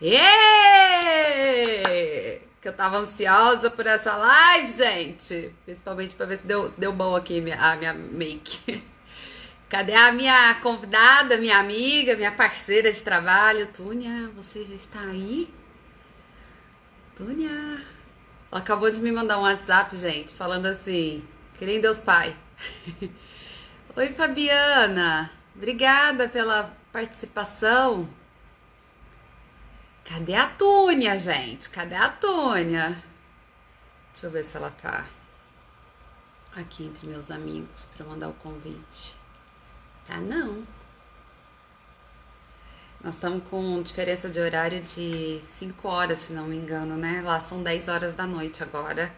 Êêêê! Que eu tava ansiosa por essa live, gente. Principalmente pra ver se deu bom aqui a minha make. Cadê a minha convidada, minha amiga, minha parceira de trabalho? Túnia, você já está aí? Túnia. Ela acabou de me mandar um WhatsApp, gente, falando assim: querendo Deus Pai. Oi, Fabiana. Obrigada pela participação. Cadê a Túnia, gente? Cadê a Túnia? Deixa eu ver se ela tá aqui entre meus amigos para mandar o convite. Tá, não. Nós estamos com diferença de horário de 5 horas, se não me engano, né? Lá são 10 horas da noite agora.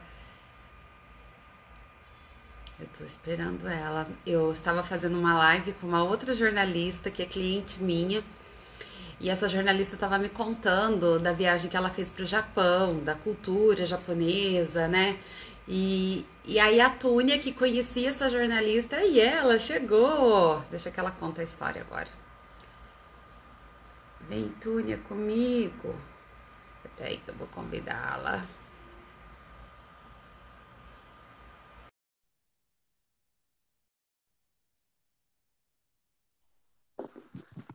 Eu tô esperando ela. Eu estava fazendo uma live com uma outra jornalista que é cliente minha. E essa jornalista estava me contando da viagem que ela fez para o Japão, da cultura japonesa, né? E aí a Túnia, que conhecia essa jornalista, e ela chegou. Deixa que ela conta a história agora. Vem, Túnia, comigo. Peraí que eu vou convidá-la.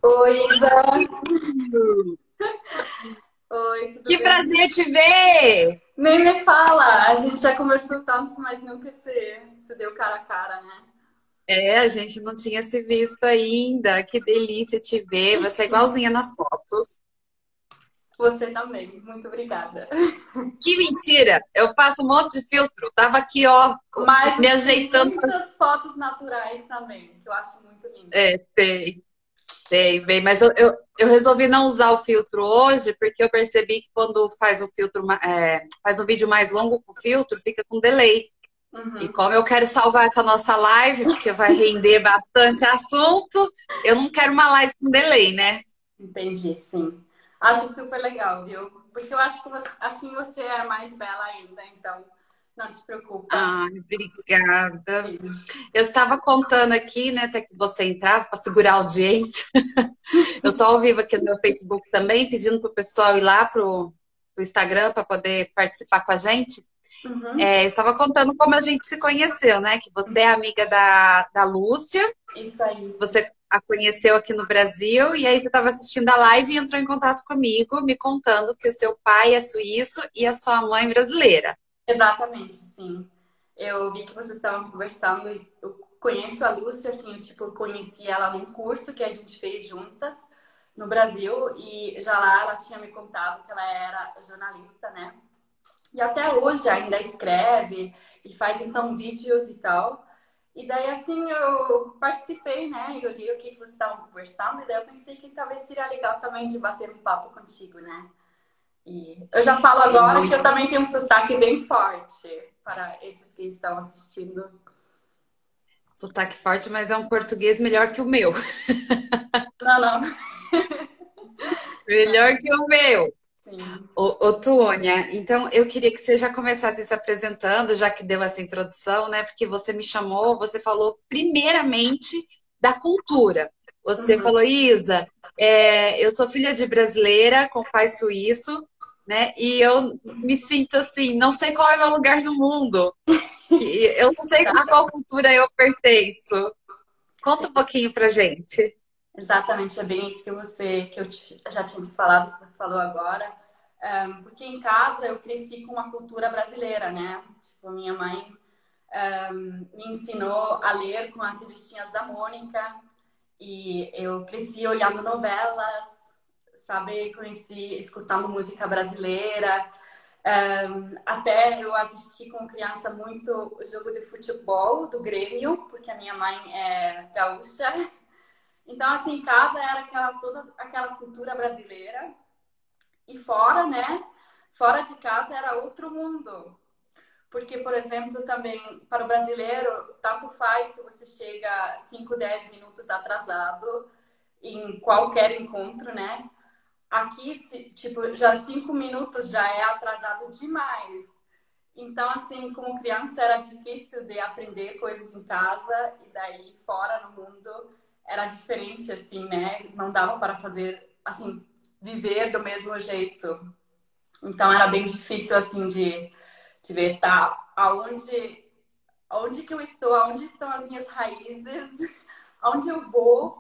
Oi, Isa. Oi, tudo Que bem? prazer te ver! Nem me fala, a gente já conversou tanto, mas nunca se deu cara a cara, né? É, a gente não tinha se visto ainda. Que delícia te ver. Você é igualzinha nas fotos. Você também, muito obrigada. Que mentira! Eu faço um monte de filtro. Tava aqui, ó, Mas me você tem ajeitando. muitas fotos naturais também, que eu acho muito lindas. É, tem, bem. Mas eu resolvi não usar o filtro hoje, porque eu percebi que quando faz um filtro, faz um vídeo mais longo com filtro, fica com delay. E Uhum, como eu quero salvar essa nossa live, porque vai render bastante assunto, eu não quero uma live com delay, né? entendi, sim. Acho super legal, viu? Porque eu acho que assim você é mais bela ainda, então não te preocupa. Ai, obrigada. Sim. Eu estava contando aqui, né, até que você entrava para segurar a audiência. Eu estou ao vivo aqui no meu Facebook também, pedindo para o pessoal ir lá pro Instagram para poder participar com a gente. Uhum, Eu estava contando como a gente se conheceu, né? Que você é amiga da Lúcia, isso aí, sim. você a conheceu aqui no Brasil, e aí você estava assistindo a live e entrou em contato comigo, me contando que o seu pai é suíço e a sua mãe brasileira. Exatamente, sim. Eu vi que vocês estavam conversando e eu conheço a Lúcia, assim, eu, tipo, conheci ela num curso que a gente fez juntas no Brasil e já lá ela tinha me contado que ela era jornalista, né? E até hoje ainda escreve e faz então vídeos e tal. E daí assim eu participei, né? E eu li o que vocês estavam conversando e daí eu pensei que talvez seria legal também de bater um papo contigo, né? E eu já falo É agora que muito eu também tenho um sotaque bem forte para esses que estão assistindo. sotaque forte, mas é um português melhor que o meu. Não, não. Melhor que o meu. Sim. Ô, Tônia, então eu queria que você já começasse se apresentando, já que deu essa introdução, né? Porque você me chamou, você falou primeiramente da cultura. Você Uhum. falou, Isa, eu sou filha de brasileira com pai suíço, né? E eu me sinto assim, não sei qual é o meu lugar no mundo, que eu não sei a qual cultura eu pertenço. Conta Sim, um pouquinho pra gente. exatamente. É bem isso já tinha te falado, que você falou agora. Porque em casa eu cresci com uma cultura brasileira, né? Tipo, minha mãe me ensinou a ler com as revistinhas da Mônica e eu cresci olhando novelas, sabe? Conheci escutando música brasileira. Até eu assisti com criança muito o jogo de futebol do Grêmio, porque a minha mãe é gaúcha. Então, assim, em casa era toda aquela cultura brasileira. E fora, né? Fora de casa era outro mundo. Porque, por exemplo, também para o brasileiro, tanto faz se você chega 5, 10 minutos atrasado em qualquer encontro, né? Aqui, tipo, já 5 minutos já é atrasado demais. Então, assim, como criança era difícil de aprender coisas em casa e daí fora no mundo era diferente, assim, né? Não dava para fazer, assim, viver do mesmo jeito. Então era bem difícil assim de ver, tá, aonde que eu estou, aonde estão as minhas raízes, aonde eu vou,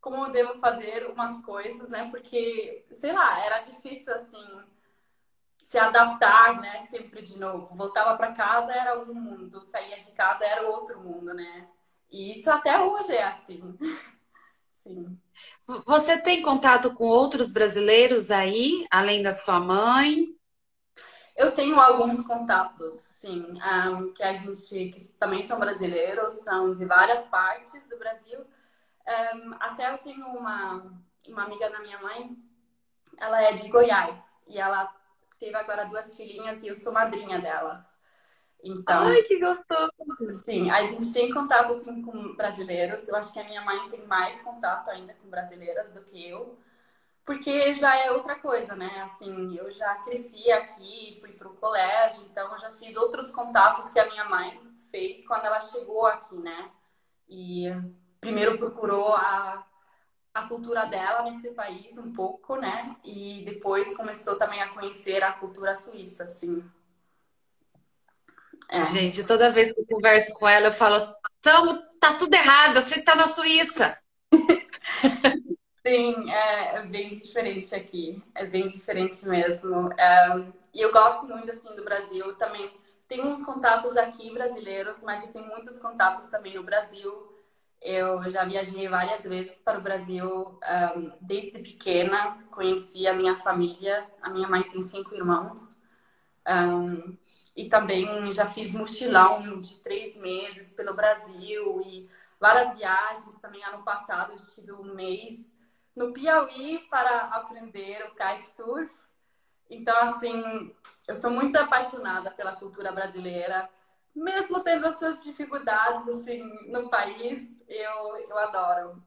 como eu devo fazer umas coisas, né? Porque, sei lá, era difícil assim se adaptar, né? Sempre de novo. Voltava para casa era um mundo, saía de casa era outro mundo, né? E isso até hoje é assim. Sim. Você tem contato com outros brasileiros aí, além da sua mãe? Eu tenho alguns contatos, sim, que a gente que também são brasileiros, são de várias partes do Brasil. Até eu tenho uma amiga da minha mãe, ela é de Goiás e ela teve agora duas filhinhas e eu sou madrinha delas. Ai, Então, que gostoso! sim, a gente tem contato assim com brasileiros. Eu acho que a minha mãe tem mais contato ainda com brasileiras do que eu. Porque já é outra coisa, né? Assim, eu já cresci aqui, fui para o colégio, então eu já fiz outros contatos que a minha mãe fez quando ela chegou aqui, né? E primeiro procurou a cultura dela nesse país um pouco, né? E depois começou também a conhecer a cultura suíça, assim. É. Gente, toda vez que eu converso com ela, eu falo: tá tudo errado, eu tinha que estar na Suíça. Sim, é bem diferente aqui. É bem diferente mesmo. E eu gosto muito, assim, do Brasil. Também tenho uns contatos aqui brasileiros, mas eu tenho muitos contatos também no Brasil. Eu já viajei várias vezes para o Brasil, desde pequena. Conheci a minha família. A minha mãe tem 5 irmãos. E também já fiz mochilão de 3 meses pelo Brasil e várias viagens. Também ano passado eu estive um mês no Piauí para aprender o kitesurf. Então, assim, eu sou muito apaixonada pela cultura brasileira. Mesmo tendo as suas dificuldades, assim, no país, eu adoro.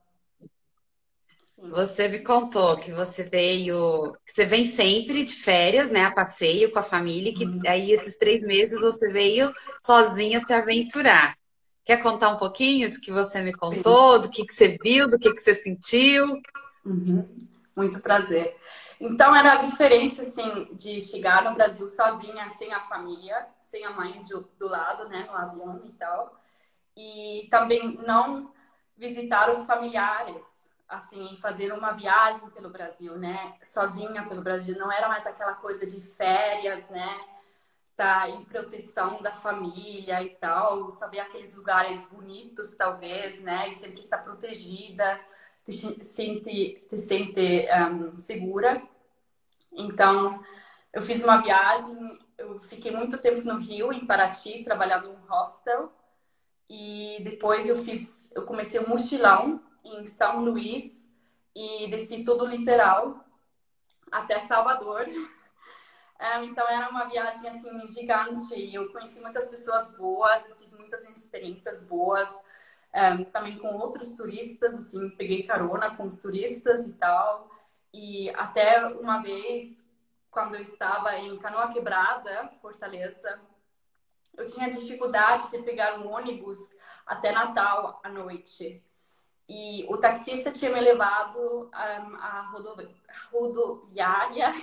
Sim. Você me contou que que você vem sempre de férias, né, a passeio com a família, e que aí esses 3 meses você veio sozinha se aventurar. Quer contar um pouquinho do que você me Sim. contou, do que você viu, do que você sentiu? Uhum. Muito prazer. Então era diferente assim de chegar no Brasil sozinha, sem a família, sem a mãe do lado, né, no avião e tal. E também não visitar os familiares, assim, fazer uma viagem pelo Brasil, né, sozinha pelo Brasil. Não era mais aquela coisa de férias, né, estar em proteção da família e tal, saber aqueles lugares bonitos, talvez, né, e sempre estar protegida, te sente segura. Então, eu fiz uma viagem, eu fiquei muito tempo no Rio, em Paraty, trabalhando em um hostel. E depois eu comecei um mochilão em São Luís e desci todo o litoral até Salvador. Então era uma viagem assim gigante. E eu conheci muitas pessoas boas, eu fiz muitas experiências boas, também com outros turistas, assim, peguei carona com os turistas e tal. E até uma vez, quando eu estava em Canoa Quebrada, Fortaleza, eu tinha dificuldade de pegar um ônibus até Natal à noite. E o taxista tinha me levado à rodoviária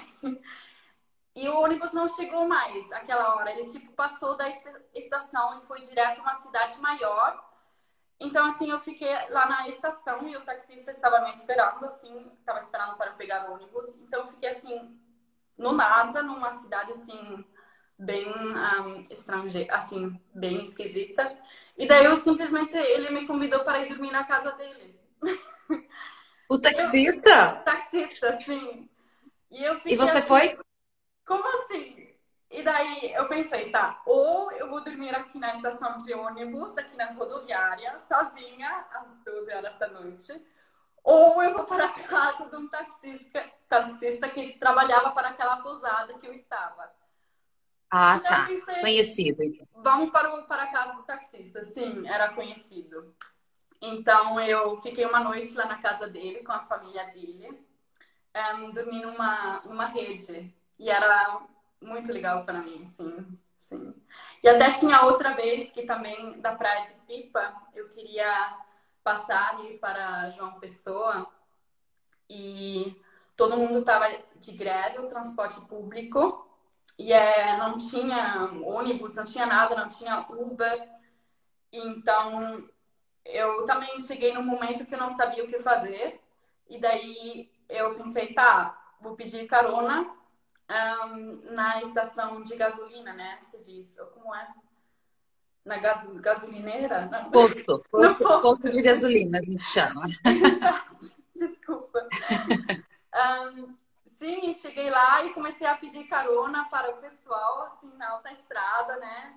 e o ônibus não chegou mais aquela hora. Ele, tipo, passou da estação e foi direto a uma cidade maior. Então, assim, eu fiquei lá na estação e o taxista estava me esperando, assim, estava esperando para eu pegar o ônibus. Então, eu fiquei, assim, no nada, numa cidade, assim, bem estrangeira, assim, bem esquisita. E daí eu simplesmente, ele me convidou para ir dormir na casa dele. O E eu, taxista? taxista, assim. E eu E fiquei você assim, foi? como assim? E daí eu pensei, tá, ou eu vou dormir aqui na estação de ônibus, aqui na rodoviária, sozinha, às 12 horas da noite, ou eu vou para a casa de um taxista que trabalhava para aquela pousada que eu estava. Ah, Então eu tá. pensei, Conhecido, então. vamos para a casa do taxista. Sim, era conhecido. Então eu fiquei uma noite lá na casa dele, com a família dele, dormi numa rede. E era muito legal para mim, sim, sim. E até tinha outra vez que também, da Praia de Pipa, eu queria passar ali para João Pessoa. E todo mundo estava de greve, o transporte público, e não tinha ônibus, não tinha nada, não tinha Uber. Então, eu também cheguei num momento que eu não sabia o que fazer. E daí eu pensei, tá, vou pedir carona na estação de gasolina, né? Você diz, ou como é? Na gasolineira? Não. Posto, No posto, posto. posto de gasolina, a gente chama. Exato. Desculpa. Sim, cheguei lá e comecei a pedir carona para o pessoal, assim, na autoestrada, né?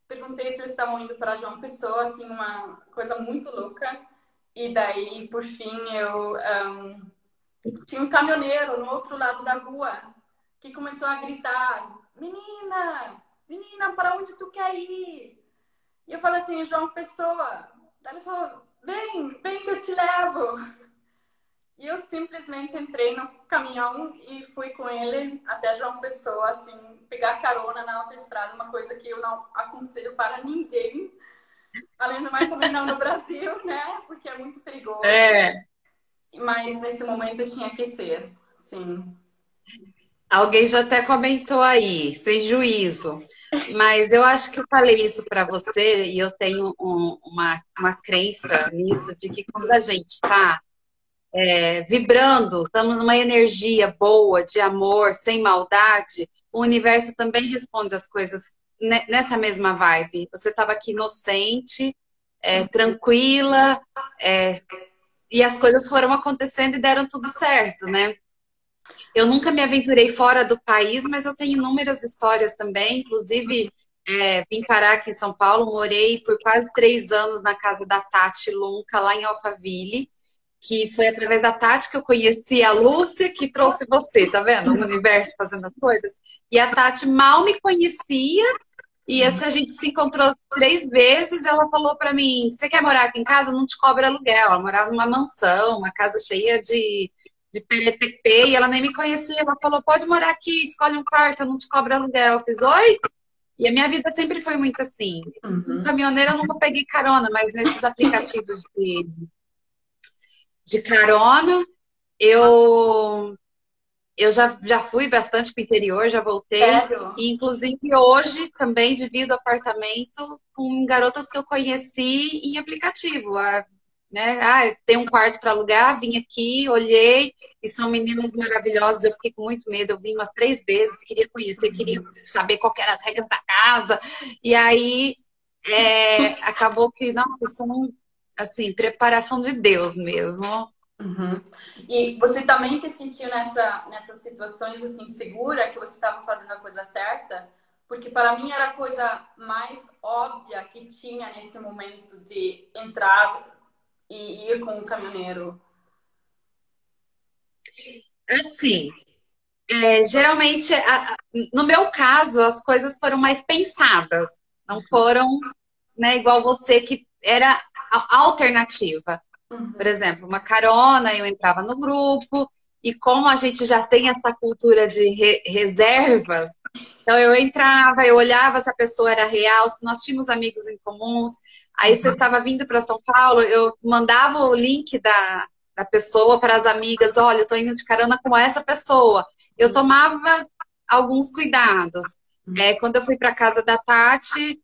Perguntei se eles estavam indo para João Pessoa, assim, uma coisa muito louca. E daí, por fim, eu tinha um caminhoneiro no outro lado da rua que começou a gritar: Menina, menina, para onde tu quer ir? E eu falei assim: João Pessoa. Daí ele falou: vem que eu te levo. E eu simplesmente entrei no caminhão e fui com ele até João Pessoa, assim, pegar carona na autoestrada, uma coisa que eu não aconselho para ninguém, além do mais também não no Brasil, né? Porque é muito perigoso. É. Mas nesse momento eu tinha que ser, sim. Alguém já até comentou aí, sem juízo. Mas eu acho que eu falei isso para você e eu tenho uma crença nisso, de que quando a gente está vibrando, estamos numa energia boa, de amor, sem maldade, o universo também responde as coisas nessa mesma vibe. Você estava aqui inocente, tranquila, e as coisas foram acontecendo e deram tudo certo, né? Eu nunca me aventurei fora do país, mas eu tenho inúmeras histórias também. Inclusive, vim parar aqui em São Paulo, morei por quase 3 anos na casa da Tati Lunca, lá em Alphaville, que foi através da Tati que eu conheci a Lúcia, que trouxe você, tá vendo? O universo fazendo as coisas. E a Tati mal me conhecia, e essa a gente se encontrou 3 vezes. Ela falou pra mim: você quer morar aqui em casa? Não te cobra aluguel. Ela morava numa mansão, uma casa cheia de PLTP, e ela nem me conhecia. Ela falou: pode morar aqui, escolhe um quarto, eu não te cobro aluguel. Eu fiz: oi? E a minha vida sempre foi muito assim. No caminhoneiro eu nunca peguei carona, mas nesses aplicativos de carona, eu já fui bastante para o interior, já voltei. Sério? E, inclusive, hoje também divido apartamento com garotas que eu conheci em aplicativo. Né? Tem um quarto para alugar, vim aqui, olhei, e são meninas maravilhosas. Eu fiquei com muito medo, eu vim umas 3 vezes, queria conhecer, queria saber qual que eram as regras da casa. E aí, acabou que, nossa, são, assim, preparação de Deus mesmo. Uhum. E você também te sentiu nessas situações assim segura que você estava fazendo a coisa certa? Porque para mim era a coisa mais óbvia que tinha nesse momento de entrar e ir com o caminhoneiro. Assim, geralmente, no meu caso, as coisas foram mais pensadas, não foram, né, igual você, que era a alternativa. Por exemplo, uma carona, eu entrava no grupo, e como a gente já tem essa cultura de reservas, então eu entrava, eu olhava se a pessoa era real, se nós tínhamos amigos em comuns. Aí se eu estava vindo para São Paulo, eu mandava o link da pessoa para as amigas: olha, eu estou indo de carona com essa pessoa. Eu tomava alguns cuidados. Quando eu fui para casa da Tati,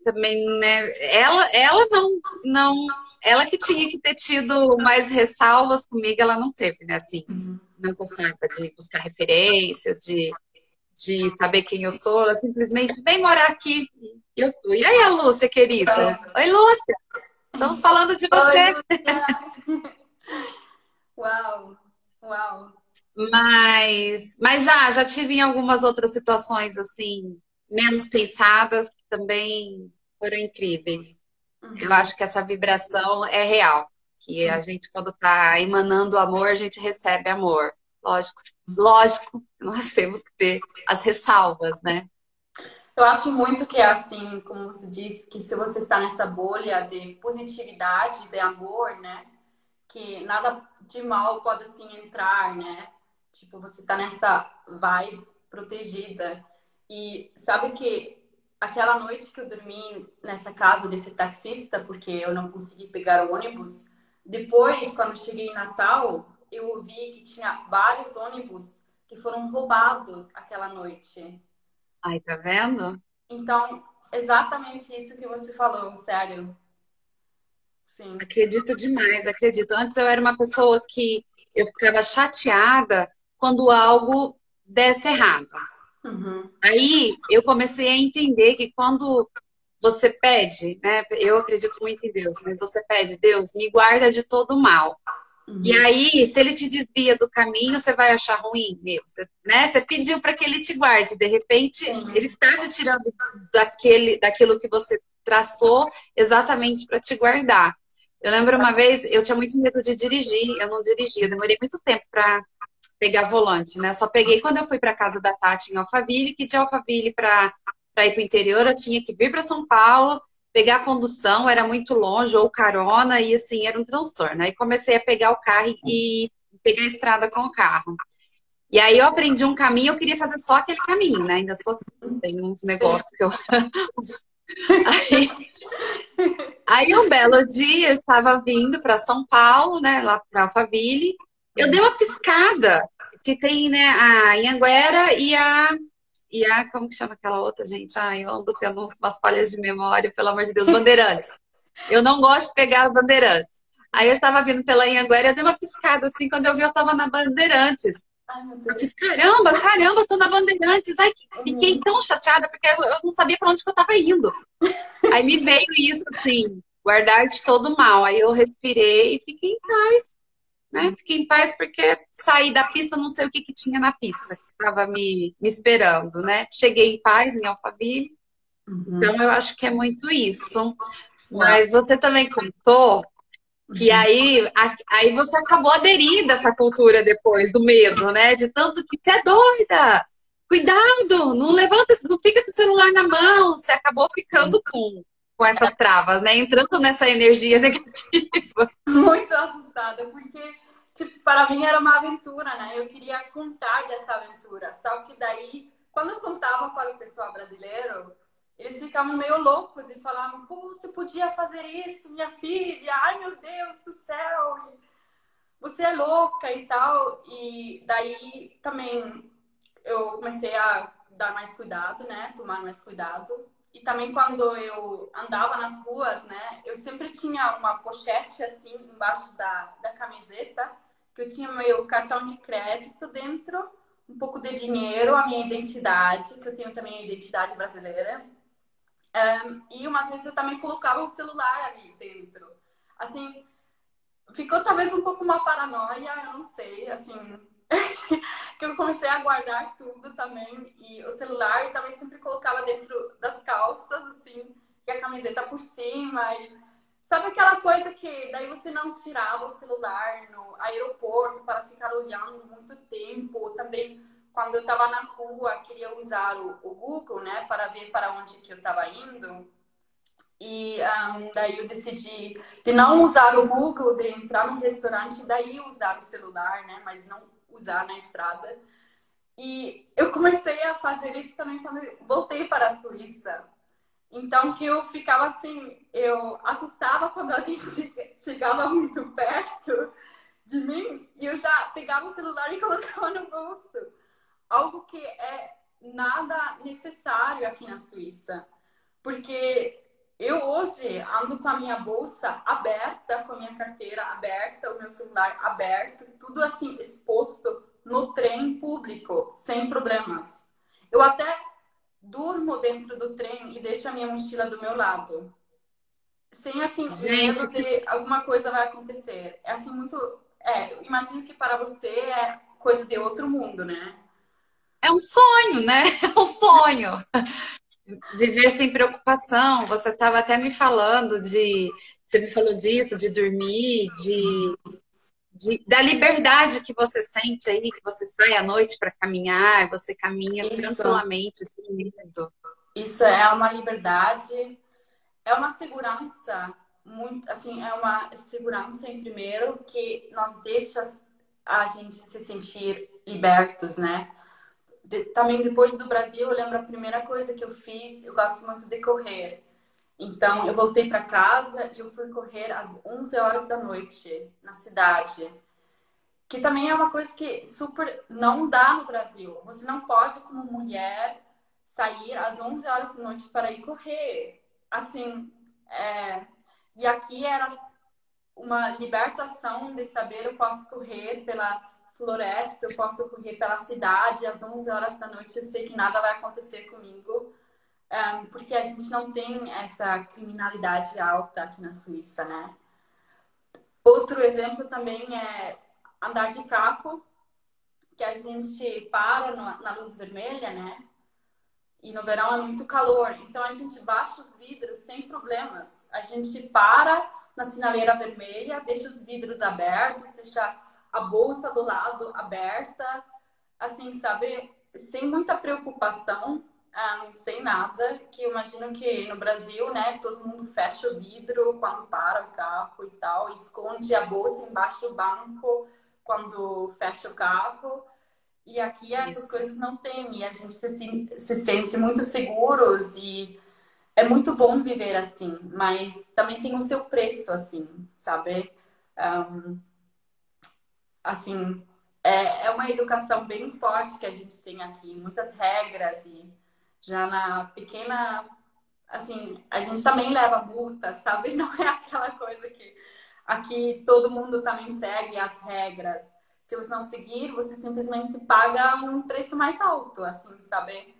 também, né, ela não, ela que tinha que ter tido mais ressalvas comigo, ela não teve, né? Assim, não gostava de buscar referências, de saber quem eu sou. Ela simplesmente: vem morar aqui. E eu fui. E aí, a Lúcia, querida? Oi, Lúcia! Estamos falando de você. Oi, uau, uau. Mas já tive em algumas outras situações, assim, menos pensadas, que também foram incríveis. Eu acho que essa vibração é real. Que a gente, quando está emanando amor, a gente recebe amor. Lógico, nós temos que ter as ressalvas, né? Eu acho muito que é assim, como você disse, que se você está nessa bolha de positividade, de amor, né? Que nada de mal pode assim entrar, né? Tipo, você tá nessa vibe protegida. E sabe que aquela noite que eu dormi nessa casa desse taxista, porque eu não consegui pegar o ônibus, depois, quando cheguei em Natal, eu ouvi que tinha vários ônibus que foram roubados aquela noite. Ai, tá vendo? Então, exatamente isso que você falou, sério. Sim. Acredito demais, acredito. Antes eu era uma pessoa que eu ficava chateada quando algo desse errado. Uhum. Aí eu comecei a entender que quando você pede, né? Eu acredito muito em Deus, mas você pede, Deus, me guarda de todo mal. E Uhum. aí, se ele te desvia do caminho, você vai achar ruim, meu, você, né? Você pediu para que ele te guarde, de repente ele Sim. está te tirando daquilo que você traçou exatamente para te guardar. Eu lembro uma vez, eu tinha muito medo de dirigir, eu não dirigia, eu demorei muito tempo para pegar volante, né? Só peguei quando eu fui para casa da Tati em Alphaville, que de Alphaville para ir para o interior eu tinha que vir para São Paulo, pegar a condução, era muito longe, ou carona, e assim, era um transtorno. Aí comecei a pegar o carro e pegar a estrada com o carro. E aí eu aprendi um caminho, eu queria fazer só aquele caminho, né? Ainda sou assim, tem uns negócios que eu. Aí, aí um belo dia eu estava vindo para São Paulo, né? Lá para Alphaville. Eu dei uma piscada, que tem, né, a Anhanguera e a, como que chama aquela outra, gente? Ai, eu ando tendo umas falhas de memória, pelo amor de Deus, Bandeirantes. Eu não gosto de pegar as Bandeirantes. Aí eu estava vindo pela Anhanguera e eu dei uma piscada, assim, quando eu vi eu estava na Bandeirantes. Ai, meu Eu Deus. fiz, caramba, caramba, eu tô na Bandeirantes. Ai, fiquei Uhum. tão chateada, porque eu não sabia para onde que eu estava indo. Aí me veio isso, assim, guardar de todo mal. Aí eu respirei e fiquei em paz, né? Fiquei em paz porque saí da pista, não sei o que que tinha na pista, que estava me esperando, né? Cheguei em paz em Alphaville, então Uhum. eu acho que é muito isso. Uau. Mas você também contou que Uhum. aí você acabou aderindo a essa cultura depois do medo, né? De tanto que você é doida, cuidado, não levanta, não fica com o celular na mão, você acabou ficando com essas travas, né? Entrando nessa energia negativa. Muito assustada, porque, tipo, para mim era uma aventura, né? Eu queria contar dessa aventura. Só que daí, quando eu contava para o pessoal brasileiro, eles ficavam meio loucos e falavam: como você podia fazer isso, minha filha? Ai, meu Deus do céu! Você é louca e tal. E daí também eu comecei a dar mais cuidado, né? Tomar mais cuidado. E também quando eu andava nas ruas, né? Eu sempre tinha uma pochete assim embaixo da camiseta, que eu tinha meu cartão de crédito dentro, um pouco de dinheiro, a minha identidade, que eu tenho também a identidade brasileira. E umas vezes eu também colocava o celular ali dentro. Assim, ficou talvez um pouco uma paranoia, eu não sei, assim, que eu comecei a guardar tudo também, e o celular eu também sempre colocava dentro das calças, assim, e a camiseta por cima, e sabe aquela coisa que daí você não tirava o celular no aeroporto para ficar olhando muito tempo, também quando eu estava na rua, queria usar o Google, né, para ver para onde que eu estava indo, e daí eu decidi de não usar o Google, de entrar num restaurante, daí usar o celular, né? Mas não usar na estrada. E eu comecei a fazer isso também quando eu voltei para a Suíça. Então que eu ficava assim, eu assustava quando alguém chegava muito perto de mim e eu já pegava o celular e colocava no bolso. Algo que é nada necessário aqui na Suíça. Porque eu hoje ando com a minha bolsa aberta, com a minha carteira aberta, o meu celular aberto, tudo assim exposto no trem público, sem problemas. Eu até durmo dentro do trem e deixo a minha mochila do meu lado, sem assim Gente, medo de alguma coisa vai acontecer. É assim muito, eu imagino que para você é coisa de outro mundo, né? é um sonho, né? É um sonho. Viver sem preocupação. Você estava até me falando de. Você me falou disso, de dormir, da liberdade que você sente aí, que você sai à noite para caminhar, você caminha Isso, tranquilamente, sem medo. isso é uma liberdade. É uma segurança muito, assim, é uma segurança em primeiro que nos deixa a gente se sentir libertos, né? Também depois do Brasil, eu lembro a primeira coisa que eu fiz, eu gosto muito de correr. Então, eu voltei para casa e eu fui correr às 11 horas da noite na cidade, que também é uma coisa que super não dá no Brasil. Você não pode, como mulher, sair às 11 horas da noite para ir correr. Assim, e aqui era uma libertação de saber eu posso correr pela floresta, eu posso correr pela cidade às 11 horas da noite, eu sei que nada vai acontecer comigo, porque a gente não tem essa criminalidade alta aqui na Suíça, né? Outro exemplo também é andar de carro, que a gente para na luz vermelha, né? E no verão é muito calor, então a gente baixa os vidros sem problemas. A gente para na sinaleira vermelha, deixa os vidros abertos, deixa a bolsa do lado aberta, assim, sabe? Sem muita preocupação, sem nada. Que eu imagino que no Brasil, né, todo mundo fecha o vidro quando para o carro e tal, esconde a bolsa embaixo do banco quando fecha o carro. E aqui essas Isso. coisas não tem, e a gente se sente muito seguros e é muito bom viver assim, mas também tem o seu preço, assim, sabe? Um, assim, é uma educação bem forte que a gente tem aqui, muitas regras e já na pequena, assim, a gente também leva multa, sabe? Não é aquela coisa que aqui todo mundo também segue as regras. Se você não seguir, você simplesmente paga um preço mais alto, assim, sabe?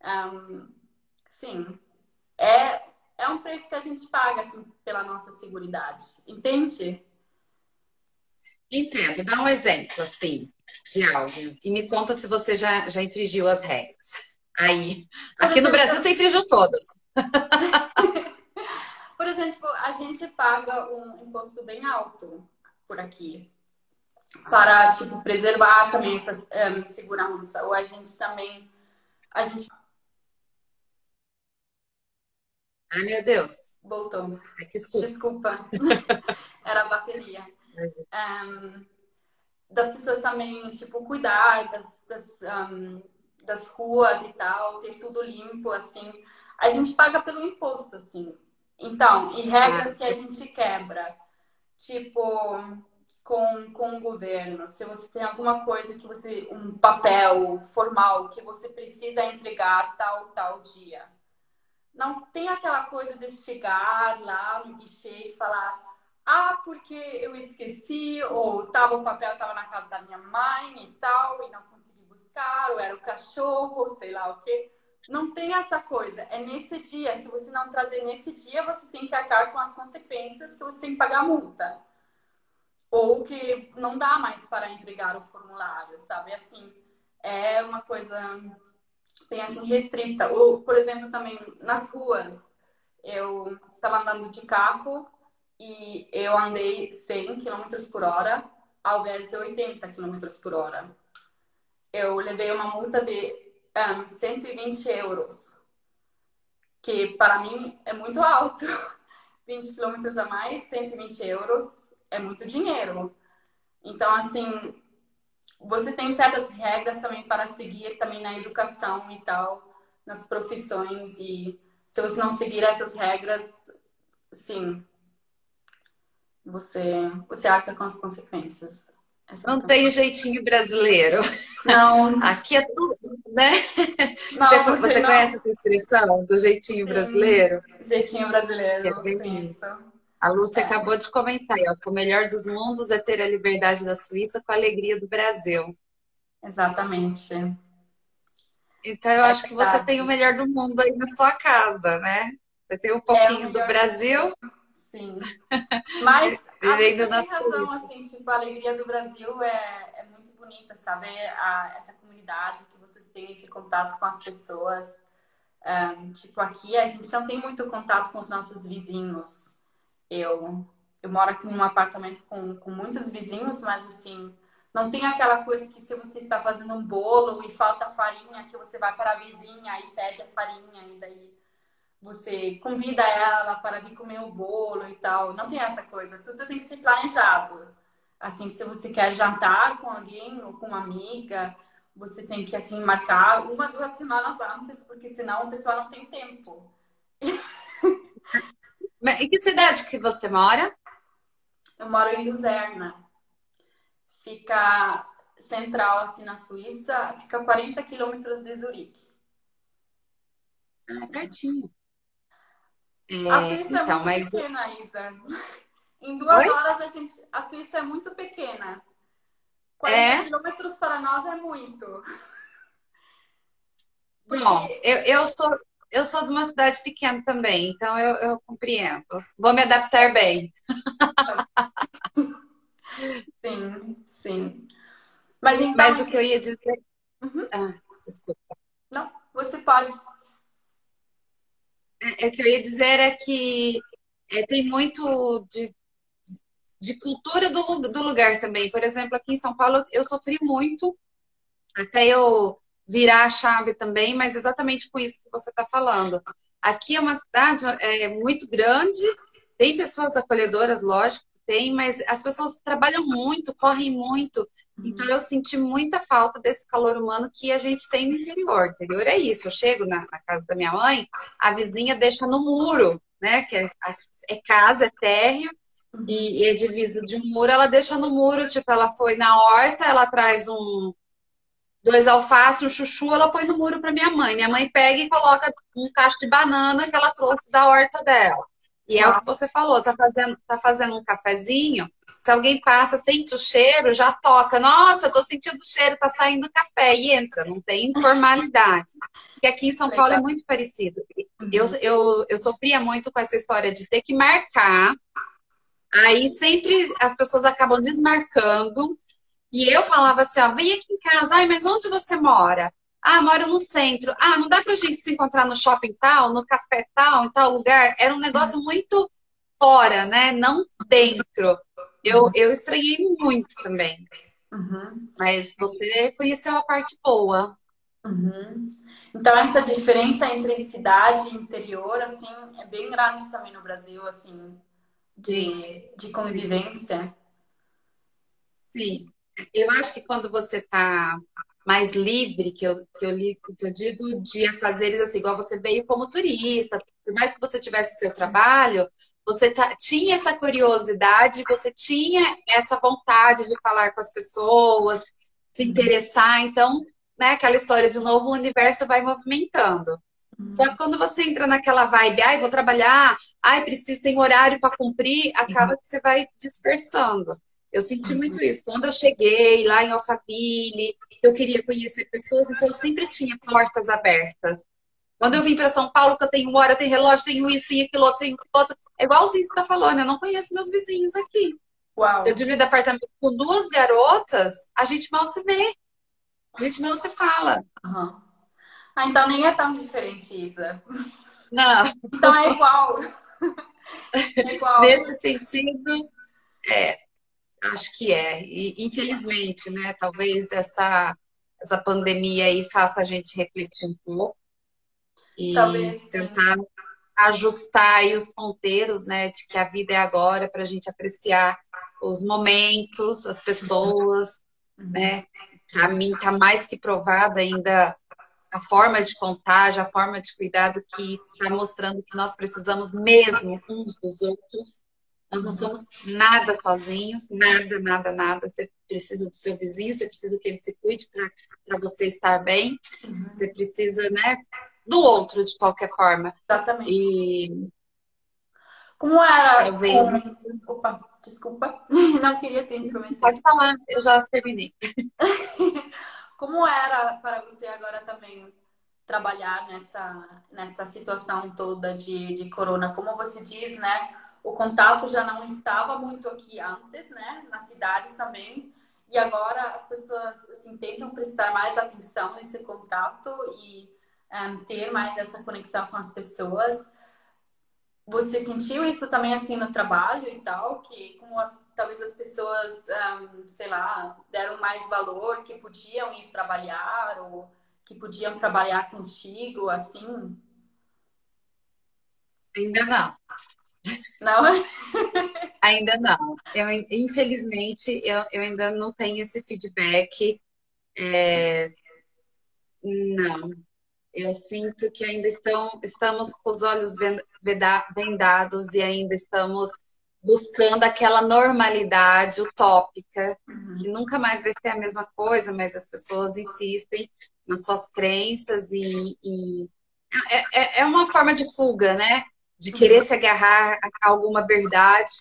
Um, sim, é, é um preço que a gente paga, assim, pela nossa seguridade. Entende? Entendo. Dá um exemplo, assim, de algo. E me conta se você já infringiu as regras. Aí, Por aqui no exemplo, Brasil você infringiu todas. por exemplo, a gente paga um imposto bem alto por aqui para, tipo, preservar também essa segurança. Ou a gente também, a gente Ai, meu Deus. voltou. Ai, que susto. Desculpa, era a bateria. Das pessoas também, tipo, cuidar das ruas e tal, ter tudo limpo, assim. A gente paga pelo imposto, assim. Então, e Ah, regras que a gente quebra, tipo, com o governo. Se você tem alguma coisa que você, um papel formal que você precisa entregar tal dia. Não tem aquela coisa de chegar lá no guichê e falar porque eu esqueci, ou tava, o papel estava na casa da minha mãe e tal, e não consegui buscar, ou era o cachorro, ou sei lá o quê. Não tem essa coisa. É nesse dia. Se você não trazer nesse dia, você tem que arcar com as consequências que você tem que pagar a multa. Ou que não dá mais para entregar o formulário, sabe? Assim, é uma coisa bem assim restrita. Ou, por exemplo, também nas ruas, eu estava andando de carro e eu andei 100 quilômetros por hora ao invés de 80 quilômetros por hora. Eu levei uma multa de 120 euros, que para mim é muito alto. 20 quilômetros a mais, 120 euros é muito dinheiro. Então, assim, você tem certas regras também para seguir também na educação e tal, nas profissões, e se você não seguir essas regras, sim, você arca com as consequências. não tem o Exatamente. jeitinho brasileiro. Não, Aqui é tudo, né? não, não tem, Você conhece não. essa expressão do jeitinho Sim, brasileiro? jeitinho Que é brasileiro, bem... conheço. A Lúcia É, acabou de comentar, aí, ó, que o melhor dos mundos é ter a liberdade da Suíça com a alegria do Brasil. exatamente. Então, eu É acho que você tem o verdade. melhor do mundo aí na sua casa, né? Você tem um É o pouquinho do melhor do Brasil mundo, sim. Mas a vivendo Lúcia na tem razão, Suíça. assim, tipo, a alegria do Brasil é muito bonita, sabe? Essa comunidade que vocês têm esse contato com as pessoas. Tipo, aqui a gente não tem muito contato com os nossos vizinhos. Eu, eu moro aqui num apartamento com muitos vizinhos, mas assim, não tem aquela coisa que se você está fazendo um bolo e falta farinha, que você vai para a vizinha e pede a farinha e daí você convida ela para vir comer o bolo e tal. Não tem essa coisa. Tudo tem que ser planejado. Assim, se você quer jantar com alguém ou com uma amiga, você tem que, assim, marcar 1, 2 semanas antes, porque senão o pessoal não tem tempo. Mas em que cidade que você mora? Eu moro em Luzerna. fica central, assim, na Suíça, fica a 40 quilômetros de Zurique. Ah, pertinho. A É, Suíça é então, muito mas. pequena, Isa. Em 2 horas a Suíça é muito pequena. 40 É? quilômetros para nós é muito. Bom, Porque, eu sou de uma cidade pequena também, então eu compreendo. Vou me adaptar bem. sim, sim. Mas então, Mas o que eu ia dizer. uhum, Ah, desculpa. não, você pode. O que eu ia dizer é que tem muito de cultura do lugar também. Por exemplo, aqui em São Paulo eu sofri muito até eu virar a chave também, mas exatamente com isso que você está falando. Aqui é uma cidade muito grande, tem pessoas acolhedoras, lógico, tem, mas as pessoas trabalham muito, correm muito. Então eu senti muita falta desse calor humano que a gente tem no interior. O interior é isso. Eu chego na casa da minha mãe, a vizinha deixa no muro, né? Que é casa, é térreo, e é divisa de um muro, ela deixa no muro, tipo, ela foi na horta, ela traz dois alfaces, um chuchu, ela põe no muro para minha mãe. Minha mãe pega e coloca um cacho de banana que ela trouxe da horta dela. E é o Uau, que você falou, tá fazendo um cafezinho, se alguém passa, sente o cheiro, já toca. Nossa, tô sentindo o cheiro, tá saindo café. E entra, não tem informalidade. Porque aqui em São Paulo é legal. muito parecido. Eu sofria muito com essa história de ter que marcar, aí sempre as pessoas acabam desmarcando, e eu falava assim, ó, vem aqui em casa. Ai, mas onde você mora? Ah, moro no centro. Ah, não dá pra gente se encontrar no shopping tal, no café tal, em tal lugar? Era um negócio muito fora, né? Não dentro. Eu estranhei muito também. Uhum, Mas você conheceu a parte boa. uhum. Então, essa diferença entre cidade e interior, assim, é bem grande também no Brasil, assim, Sim, de sim, convivência. sim. Eu acho que quando você está mais livre, que eu digo de afazeres assim, igual você veio como turista, por mais que você tivesse seu trabalho, você tinha essa curiosidade, você tinha essa vontade de falar com as pessoas, se interessar, então, né, aquela história de novo, o universo vai movimentando. Só que quando você entra naquela vibe, ai, vou trabalhar, ai, preciso, tem horário para cumprir, acaba que você vai dispersando. Eu senti muito isso. Quando eu cheguei lá em Alphaville, eu queria conhecer pessoas, então eu sempre tinha portas abertas. Quando eu vim para São Paulo, que eu tenho hora, tenho relógio, tenho isso, tenho aquilo outro, tenho aquilo outro. É igualzinho você está falando, eu não conheço meus vizinhos aqui. Eu Uau! divido apartamento com duas garotas, a gente mal se vê, a gente mal se fala. Uhum. Ah, então nem é tão diferente, Isa. Não, Então é igual, é igual. nesse sentido, acho que é. E, infelizmente, né? Talvez essa pandemia aí faça a gente refletir um pouco e Talvez sim. tentar ajustar aí os ponteiros, né? De que a vida é agora para a gente apreciar os momentos, as pessoas, né? Para mim está mais que provada ainda a forma de contágio, a forma de cuidado que está mostrando que nós precisamos mesmo uns dos outros. Nós não somos nada sozinhos, nada, nada, nada. Você precisa do seu vizinho, você precisa que ele se cuide para você estar bem. Você precisa, né, do outro de qualquer forma. Exatamente. E Como era talvez. com. Opa, desculpa, não queria te intrometer. Pode falar, eu já terminei. Como era para você agora também trabalhar nessa situação toda de corona? Como você diz, né? O contato já não estava muito aqui antes, né? Na cidade também. E agora as pessoas assim, tentam prestar mais atenção nesse contato e ter mais essa conexão com as pessoas. Você sentiu isso também assim no trabalho e tal, que como talvez as pessoas, sei lá, deram mais valor, que podiam ir trabalhar ou que podiam trabalhar contigo, assim? Ainda não, Não? ainda não. Infelizmente, eu ainda não tenho esse feedback. Não, eu sinto que ainda estamos com os olhos vendados e ainda estamos buscando aquela normalidade utópica, que Uhum. nunca mais vai ser a mesma coisa, mas as pessoas insistem nas suas crenças e é uma forma de fuga, né? De querer Uhum. se agarrar a alguma verdade.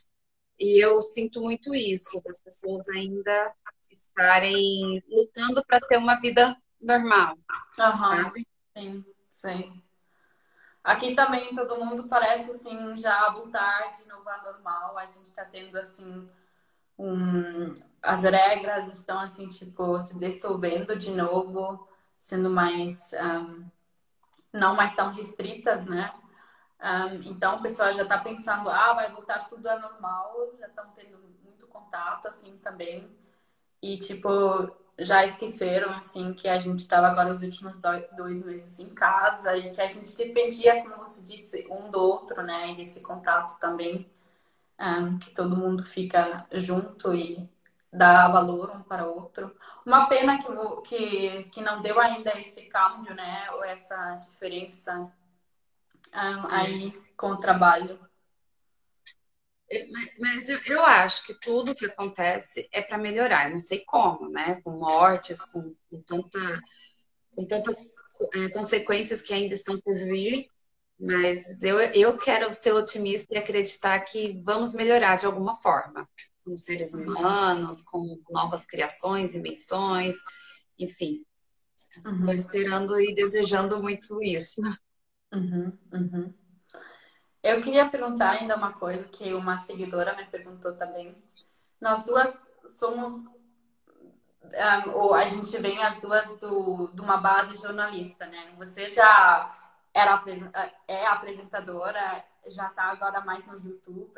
E eu sinto muito isso, das pessoas ainda estarem lutando para ter uma vida normal, Aham. sabe? Sim, sei. Aqui também todo mundo parece assim já voltar de novo ao normal. A gente está tendo assim as regras estão assim tipo se dissolvendo de novo, sendo mais não mais tão restritas, né? Então o pessoal já está pensando, vai voltar tudo ao normal. Já estão tendo muito contato assim também e tipo já esqueceram assim que a gente estava agora os últimos 2 meses em casa e que a gente dependia, como você disse, um do outro, né? E desse contato também, que todo mundo fica junto e dá valor um para o outro. Uma pena que não deu ainda esse câmbio, né? Ou essa diferença aí com o trabalho. Mas eu acho que tudo que acontece é para melhorar. Eu não sei como, né? Com mortes, com tantas consequências que ainda estão por vir. Mas eu quero ser otimista e acreditar que vamos melhorar de alguma forma, como seres humanos, com novas criações, invenções, enfim. Estou Uhum, esperando e desejando muito isso. uhum, uhum. Eu queria perguntar ainda uma coisa que uma seguidora me perguntou também. Nós duas somos, ou a gente vem as duas de uma base jornalista, né? Você já é apresentadora, já está agora mais no YouTube,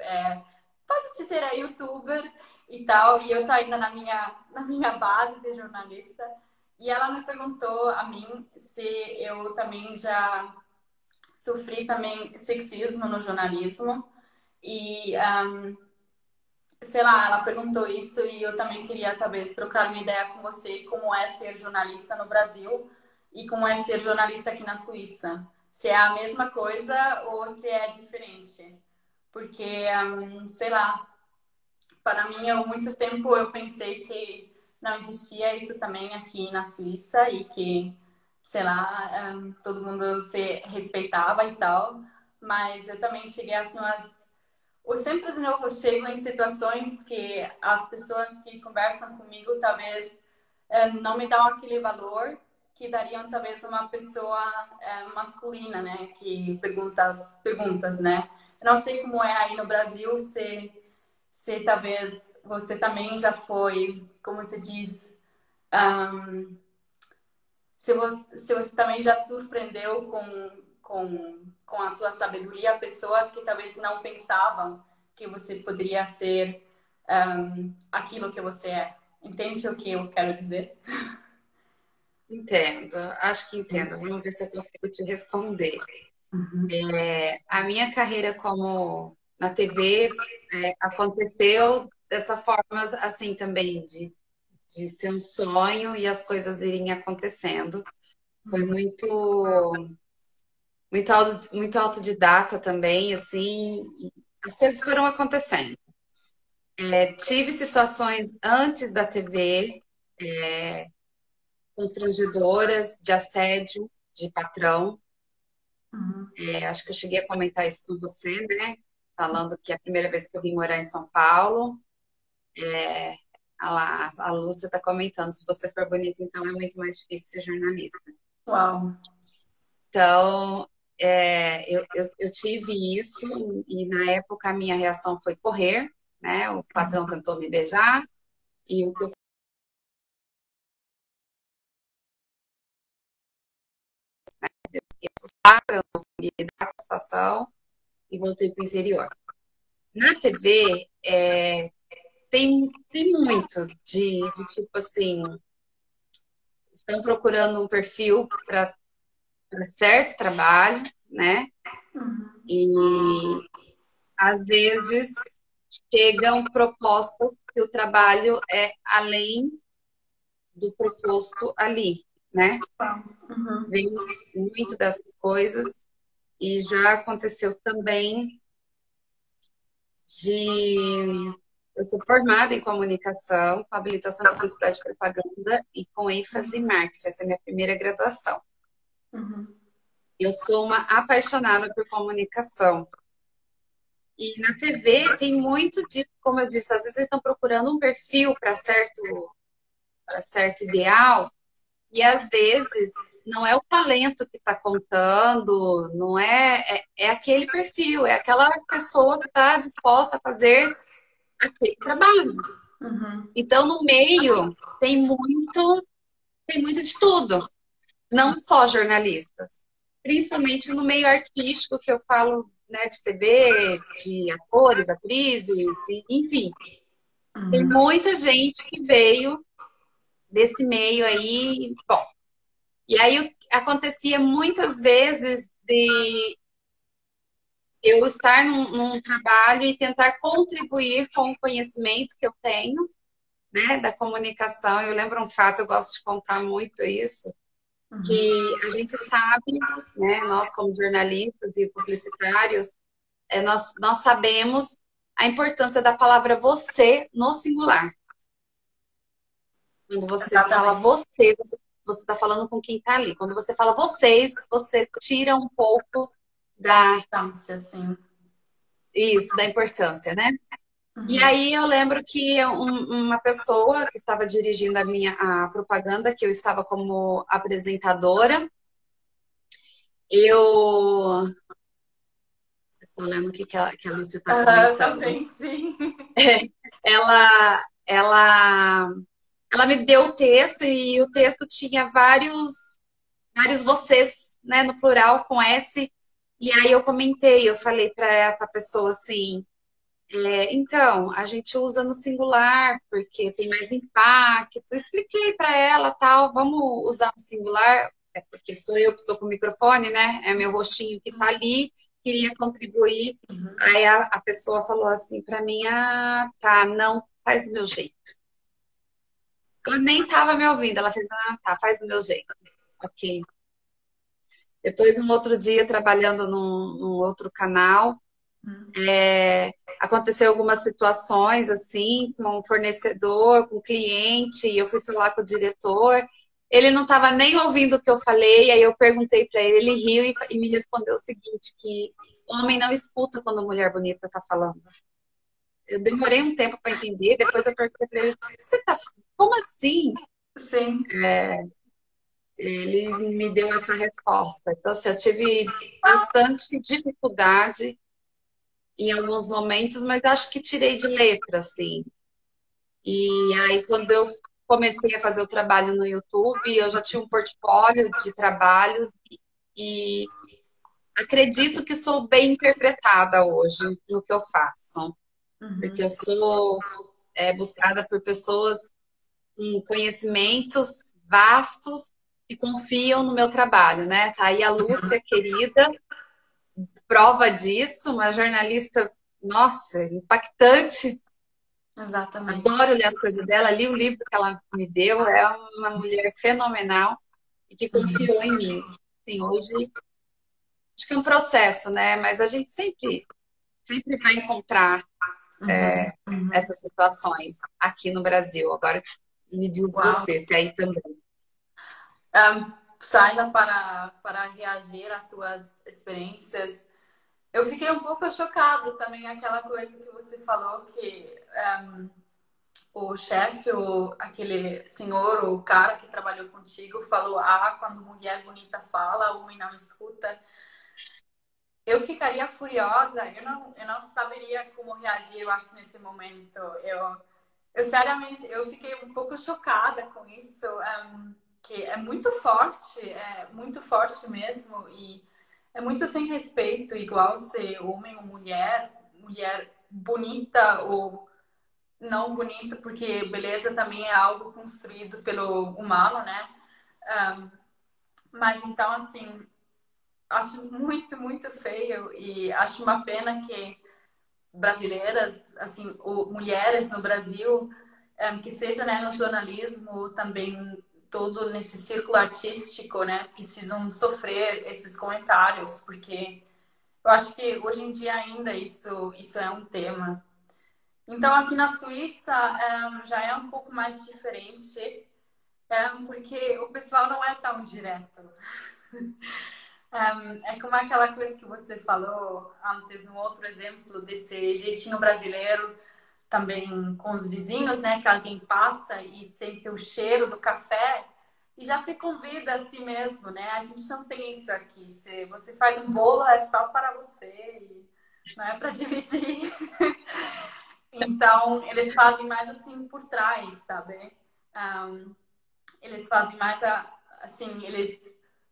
pode dizer é youtuber e tal, e eu tô ainda na minha base de jornalista. E ela me perguntou a mim se eu também já sofri também sexismo no jornalismo. E sei lá, ela perguntou isso e eu também queria talvez trocar uma ideia com você como é ser jornalista no Brasil e como é ser jornalista aqui na Suíça. Se é a mesma coisa ou se é diferente. Porque, sei lá, para mim, há muito tempo eu pensei que não existia isso também aqui na Suíça e que, sei lá, todo mundo se respeitava e tal. Mas eu também cheguei assim, ou sempre de novo eu chego em situações que as pessoas que conversam comigo talvez não me dão aquele valor que dariam talvez uma pessoa masculina, né? Que pergunta as perguntas, né? Eu não sei como é aí no Brasil, se talvez você também já foi, como se diz, se você também já surpreendeu com a tua sabedoria pessoas que talvez não pensavam que você poderia ser aquilo que você é. Entende o que eu quero dizer? Entendo, acho que entendo. Vamos ver se eu consigo te responder. Uhum. A minha carreira como na TV aconteceu dessa forma assim também, de ser um sonho e as coisas irem acontecendo. Foi muito autodidata também, assim, e as coisas foram acontecendo. Tive situações antes da TV constrangedoras de assédio de patrão. Uhum. Acho que eu cheguei a comentar isso com você, né? Falando que a primeira vez que eu vim morar em São Paulo, a Lúcia está comentando, se você for bonita, então é muito mais difícil ser jornalista. Uau. Então, eu tive isso e na época a minha reação foi correr, né? O patrão tentou me beijar e o que eu fiquei assustada, eu não sabia lidar com a situação e voltei para o interior. Na TV, tem muito de tipo assim, estão procurando um perfil para certo trabalho, né? Uhum. E às vezes chegam propostas que o trabalho é além do proposto ali, né? Uau. Uhum. Vem muito dessas coisas e já aconteceu também de... Eu sou formada em comunicação, com habilitação em publicidade e propaganda e com ênfase em marketing. Essa é a minha primeira graduação. Uhum. Eu sou uma apaixonada por comunicação. E na TV tem muito disso, como eu disse, às vezes eles estão procurando um perfil para certo ideal, e às vezes não é o talento que está contando, não é aquele perfil, é aquela pessoa que está disposta a fazer aquele trabalho. Uhum. Então, no meio, tem muito de tudo, não só jornalistas. Principalmente no meio artístico, que eu falo, né, de TV, de atores, atrizes, enfim. Tem Uhum. muita gente que veio desse meio aí. Bom, e aí acontecia muitas vezes de eu estar num trabalho e tentar contribuir com o conhecimento que eu tenho, né, da comunicação. Eu lembro um fato, eu gosto de contar muito isso, Uhum. que a gente sabe, né, nós como jornalistas e publicitários, nós sabemos a importância da palavra você no singular. Quando você fala Exatamente. você está falando com quem está ali. Quando você fala vocês, você tira um pouco da Distância, assim. isso, da importância, né? E Uhum. aí eu lembro que uma pessoa que estava dirigindo a propaganda, que eu estava como apresentadora, eu estou lendo o que a Lúcia está comentando. Também, sim. Ela, ela me deu o texto e o texto tinha vários vocês, né, no plural com S. E aí eu comentei, eu falei para a pessoa assim, então, a gente usa no singular porque tem mais impacto. Eu expliquei para ela, tal, vamos usar no singular, porque sou eu que estou com o microfone, né? É meu rostinho que está ali, queria contribuir. Uhum. Aí a pessoa falou assim para mim, ah, tá, não, faz do meu jeito. Ela nem estava me ouvindo, ela fez, ah, tá, faz do meu jeito. Ok. Depois, um outro dia, trabalhando num outro canal, Uhum. aconteceu algumas situações assim, com o fornecedor, com o cliente, e eu fui falar com o diretor. Ele não estava nem ouvindo o que eu falei, aí eu perguntei para ele, ele riu e me respondeu o seguinte, que homem não escuta quando mulher bonita está falando. Eu demorei um tempo para entender, depois eu perguntei para ele, você tá, como assim? Sim. Ele me deu essa resposta. Então, assim, eu tive bastante dificuldade em alguns momentos, mas acho que tirei de letra, assim. E aí, quando eu comecei a fazer o trabalho no YouTube, eu já tinha um portfólio de trabalhos e acredito que sou bem interpretada hoje no que eu faço, porque Uhum. eu sou buscada por pessoas com conhecimentos vastos que confiam no meu trabalho, né? Tá aí a Lúcia, querida, prova disso, uma jornalista, nossa, impactante. Exatamente. Adoro ler as coisas dela, li o livro que ela me deu, é uma mulher fenomenal e que Uhum. confiou em mim. Sim, hoje acho que é um processo, né? Mas a gente sempre vai encontrar Uhum. Uhum. essas situações aqui no Brasil. Agora me diz Uau. você, se aí também. Saindo para reagir às tuas experiências, eu fiquei um pouco chocado também aquela coisa que você falou que o chefe, aquele senhor, o cara que trabalhou contigo, falou: ah, quando mulher bonita fala, o homem não escuta. Eu ficaria furiosa, eu não saberia como reagir, eu acho, nesse momento. Eu seriamente, eu fiquei um pouco chocada com isso, que é muito forte mesmo, e é muito sem respeito, igual ser homem ou mulher, mulher bonita ou não bonita, porque beleza também é algo construído pelo humano, né? Mas então, assim, acho muito feio e acho uma pena que brasileiras, assim, ou mulheres no Brasil, que seja, né, no jornalismo, também todo nesse círculo artístico, né, precisam sofrer esses comentários, porque Eu acho que hoje em dia ainda isso é um tema. Então, aqui na Suíça, já é um pouco mais diferente, porque o pessoal não é tão direto. É como aquela coisa que você falou antes, um outro exemplo desse jeitinho brasileiro, também com os vizinhos, né? Que alguém passa e sente o cheiro do café e já se convida a si mesmo, né? A gente não tem isso aqui. Se você faz um bolo, é só para você e não é para dividir. Então, eles fazem mais assim por trás, sabe? Um, eles fazem mais assim, eles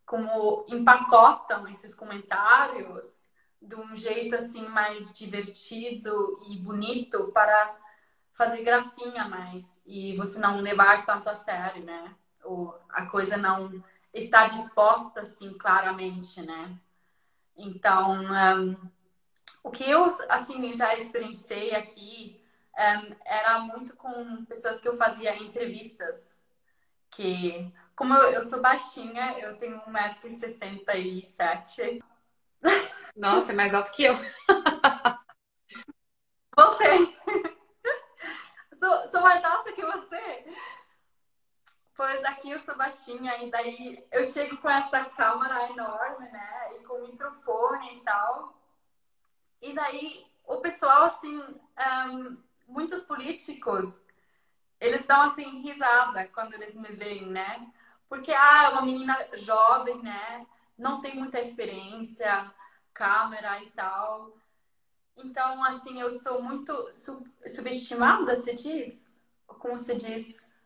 como empacotam esses comentários de um jeito assim mais divertido e bonito para fazer gracinha mais e você não levar tanto a sério, né? Ou a coisa não está disposta assim claramente, né? Então, o que eu assim já experienciei aqui era muito com pessoas que eu fazia entrevistas que, como eu sou baixinha, eu tenho 1,67 m. Nossa, é mais alto que eu. Voltei! Sou mais alta que você? Pois aqui eu sou baixinha e daí eu chego com essa câmera enorme, né? E com microfone e tal. E daí o pessoal, assim, muitos políticos, eles dão, assim, risada quando eles me veem, né? Porque, é uma menina jovem, né? Não tem muita experiência, câmera e tal. Então, assim, eu sou muito subestimada, se diz? Como se diz?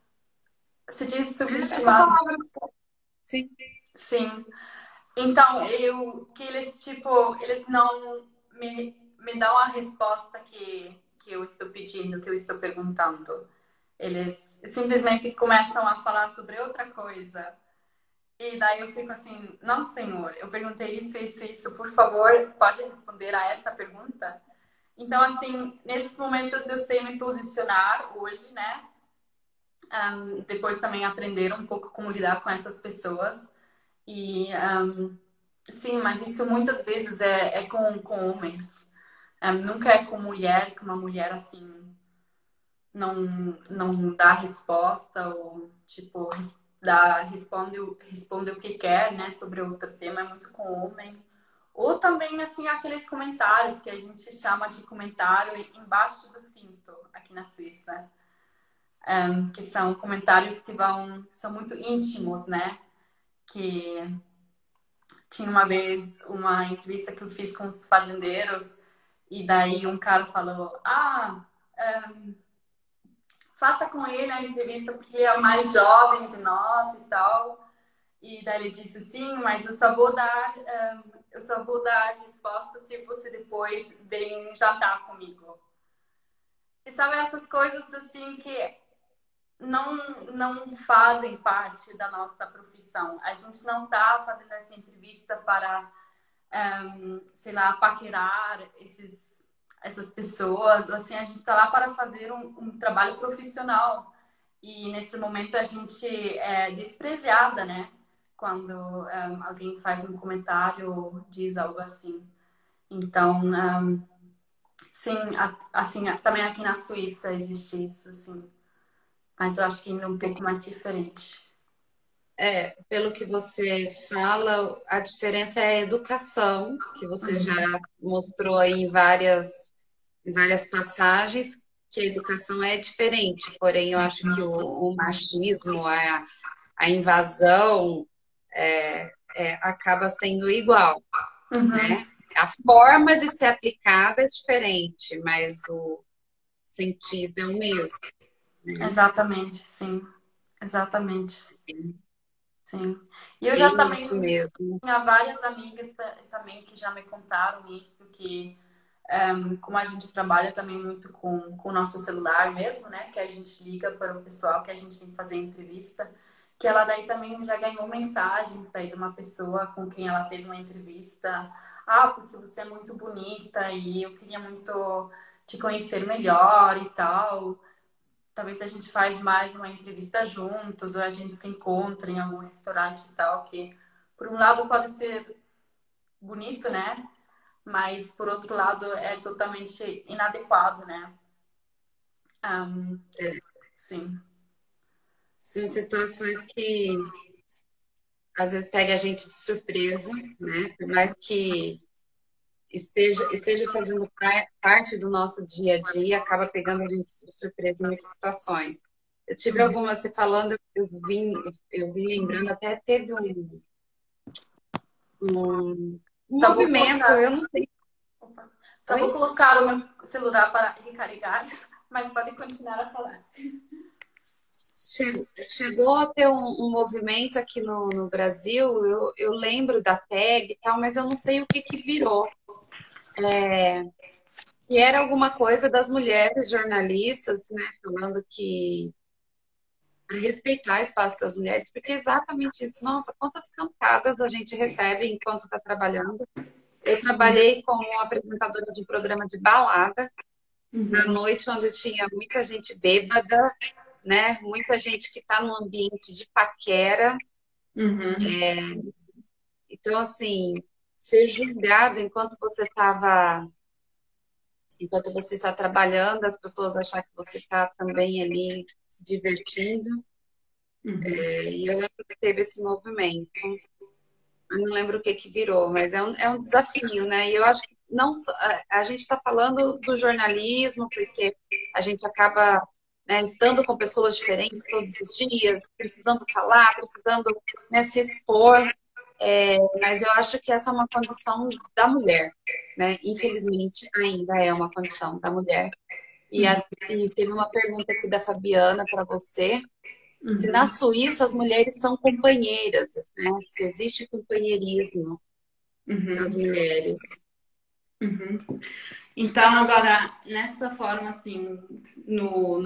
Se diz Essa subestimada. palavra, sim. Sim. Então, que eles, tipo, eles não me dão a resposta que eu estou pedindo, que eu estou perguntando. Eles simplesmente começam a falar sobre outra coisa. E daí eu fico assim, não, senhor, eu perguntei isso, por favor, pode responder a essa pergunta? Então, assim, nesses momentos eu sei me posicionar hoje, né? Depois também aprender um pouco como lidar com essas pessoas. E, sim, mas isso muitas vezes é com homens. Nunca é com mulher, que uma mulher, assim, não dá resposta ou, tipo, responde o que quer, né, sobre outro tema. É muito com homem. Ou também, assim, aqueles comentários que a gente chama de comentário embaixo do cinto, aqui na Suíça. Que são comentários que são muito íntimos, né? Que tinha uma vez uma entrevista que eu fiz com os fazendeiros e daí um cara falou, faça com ele a entrevista porque ele é o mais jovem de nós e tal. E daí ele disse, sim, mas eu só vou dar resposta se você depois vem jantar comigo. E sabe, essas coisas assim que não fazem parte da nossa profissão. A gente não está fazendo essa entrevista para, sei lá, paquerar essas pessoas. Assim, a gente está lá para fazer um trabalho profissional. E nesse momento a gente é desprezada, né? Quando alguém faz um comentário ou diz algo assim. Então, sim, assim, também aqui na Suíça existe isso, sim. Mas eu acho que ainda é um pouco mais diferente. Pelo que você fala, a diferença é a educação, que você já mostrou aí em várias passagens, que a educação é diferente, porém eu acho que o machismo, a invasão acaba sendo igual, Uhum. né? A forma de ser aplicada é diferente, mas o sentido é o mesmo, né? Exatamente, sim. Exatamente, sim. E eu já Bem também isso mesmo. tinha várias amigas também que já me contaram isso, que como a gente trabalha também muito com o nosso celular mesmo, né? Que a gente liga para o pessoal, que a gente tem que fazer entrevista, que ela daí também já ganhou mensagens daí de uma pessoa com quem ela fez uma entrevista. Porque você é muito bonita e eu queria muito te conhecer melhor e tal. Talvez a gente faz mais uma entrevista juntos, ou a gente se encontra em algum restaurante e tal, que por um lado pode ser bonito, né? mas por outro lado é totalmente inadequado, né? Um, sim. São situações que às vezes pega a gente de surpresa, né? Por mais que esteja fazendo parte do nosso dia a dia, acaba pegando a gente de surpresa em muitas situações. Eu tive algumas, você falando, eu vim lembrando, até teve um Só vou movimento, colocar, eu não sei. só vou Oi? colocar o meu celular para recarregar, mas pode continuar a falar. Chegou a ter um movimento aqui no Brasil, eu lembro da tag e tal, mas eu não sei o que virou. E era alguma coisa das mulheres jornalistas, né, falando que para respeitar o espaço das mulheres, porque é exatamente isso. Nossa, quantas cantadas a gente recebe enquanto está trabalhando. Eu trabalhei como apresentadora de um programa de balada na noite, onde tinha muita gente bêbada, né? Muita gente que está num ambiente de paquera. Então, assim, ser julgada enquanto você está trabalhando, as pessoas achar que você está também ali se divertindo. E eu lembro que teve esse movimento. Eu não lembro o que virou, mas é um desafio, né? E eu acho que não a gente está falando do jornalismo, porque a gente acaba, né, estando com pessoas diferentes todos os dias, precisando falar, precisando, né, se expor. Mas eu acho que essa é uma condição da mulher, né? Infelizmente, ainda é uma condição da mulher. E teve uma pergunta aqui da Fabiana para você. Se na Suíça as mulheres são companheiras, né? Se existe companheirismo das mulheres. Então, agora, nessa forma, assim, no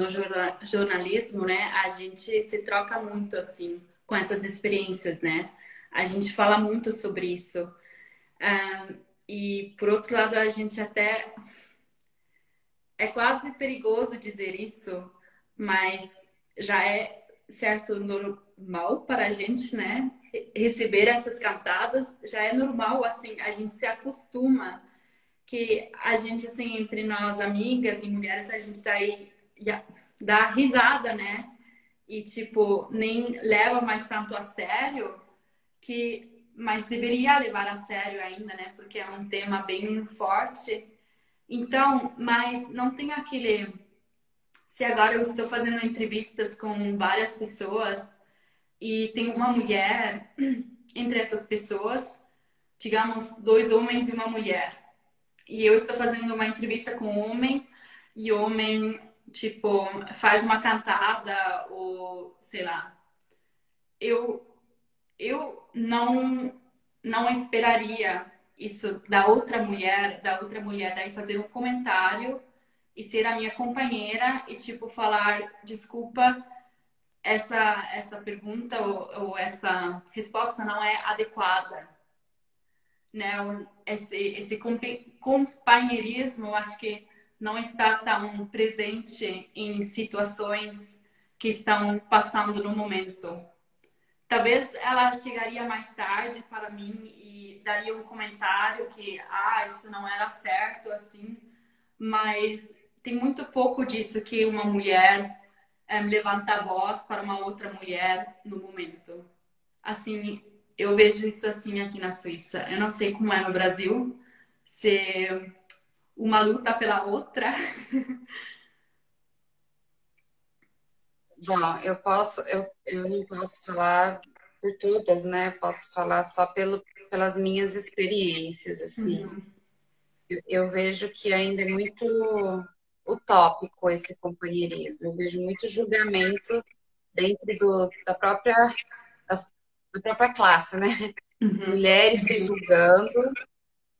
jornalismo, né, a gente se troca muito, assim, com essas experiências, né? A gente fala muito sobre isso. E, por outro lado, a gente até... É quase perigoso dizer isso, mas já é certo normal para a gente, né? Receber essas cantadas já é normal, assim, a gente se acostuma que a gente, assim, entre nós amigas e mulheres, a gente daí dá risada, né? E, tipo, nem leva mais tanto a sério, mas deveria levar a sério ainda, né? Porque é um tema bem forte. Então, mas não tem aquele... Se agora eu estou fazendo entrevistas com várias pessoas e tem uma mulher entre essas pessoas, digamos, 2 homens e uma mulher, e eu estou fazendo uma entrevista com um homem e o homem, tipo, faz uma cantada ou, sei lá, eu não esperaria isso da outra mulher daí fazer um comentário e ser a minha companheira e, tipo, falar, desculpa, essa pergunta ou essa resposta não é adequada, né? Esse companheirismo, eu acho que não está tão presente em situações que estão passando no momento. Talvez ela chegaria mais tarde para mim e daria um comentário que, isso não era certo, assim, mas tem muito pouco disso que uma mulher levanta a voz para uma outra mulher no momento. Assim, eu vejo isso assim aqui na Suíça. Eu não sei como é no Brasil, se uma luta pela outra. Bom, eu não posso falar por todas, né? Posso falar só pelas minhas experiências, assim. Eu vejo que ainda é muito utópico esse companheirismo. Eu vejo muito julgamento dentro da própria classe, né? Mulheres se julgando,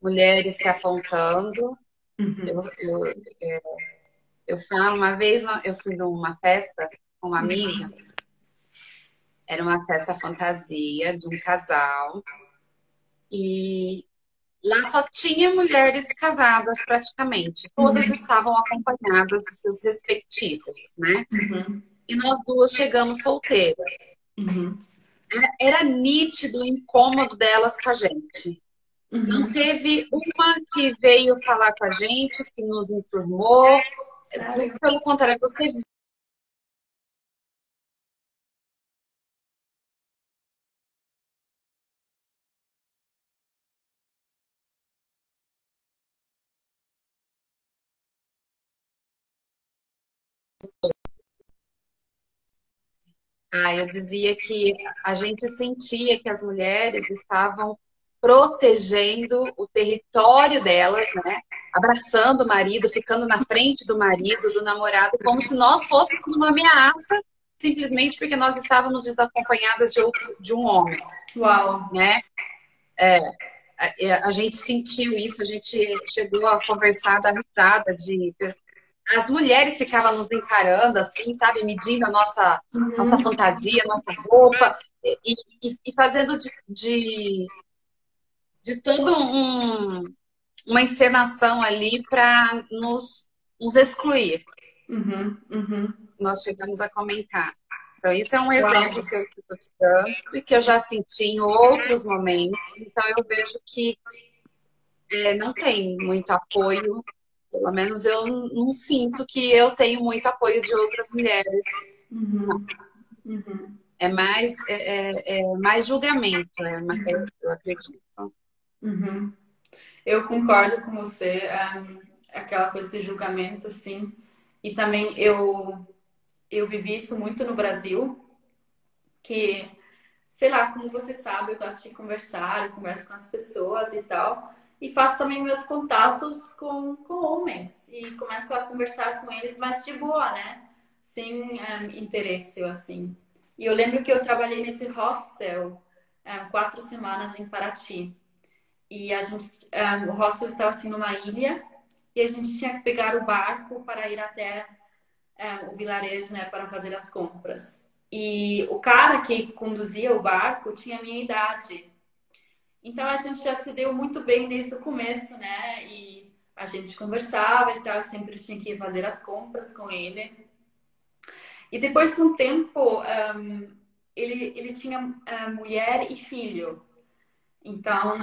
mulheres se apontando. Eu falo, uma vez eu fui numa festa com uma amiga, era uma festa fantasia de um casal, e lá só tinha mulheres casadas praticamente, todas estavam acompanhadas de seus respectivos, né? E nós duas chegamos solteiras. Era nítido o incômodo delas com a gente. Não Uhum. teve uma que veio falar com a gente, que nos informou. Sério? Pelo contrário, você. Eu dizia que a gente sentia que as mulheres estavam protegendo o território delas, né? Abraçando o marido, ficando na frente do marido, do namorado, como se nós fôssemos uma ameaça, simplesmente porque nós estávamos desacompanhadas de um homem, Uau. né? A gente sentiu isso, a gente chegou a conversar da risada de as mulheres ficavam nos encarando assim, sabe, medindo a nossa Uhum. fantasia, nossa roupa e fazendo de todo uma encenação ali para nos excluir. Uhum. Uhum. Nós chegamos a comentar. Então, isso é um Uau. exemplo que eu estou te dando e que eu já senti em outros momentos. Então, eu vejo que não tem muito apoio. Pelo menos eu não sinto que eu tenho muito apoio de outras mulheres. Uhum. Uhum. É mais julgamento, eu acredito. Uhum. Eu concordo com você, aquela coisa de julgamento, sim. E também eu vivi isso muito no Brasil, que, sei lá, como você sabe, eu gosto de conversar, eu converso com as pessoas e tal. E faço também meus contatos com homens. E começo a conversar com eles, mas de boa, né? Sem interesse, assim. E eu lembro que eu trabalhei nesse hostel 4 semanas em Paraty. E a gente, o hostel estava assim numa ilha e a gente tinha que pegar o barco para ir até o vilarejo, né, para fazer as compras. E o cara que conduzia o barco tinha a minha idade. Então a gente já se deu muito bem desde o começo, né? E a gente conversava e tal, eu sempre tinha que ir fazer as compras com ele. E depois de um tempo, ele tinha mulher e filho. Então,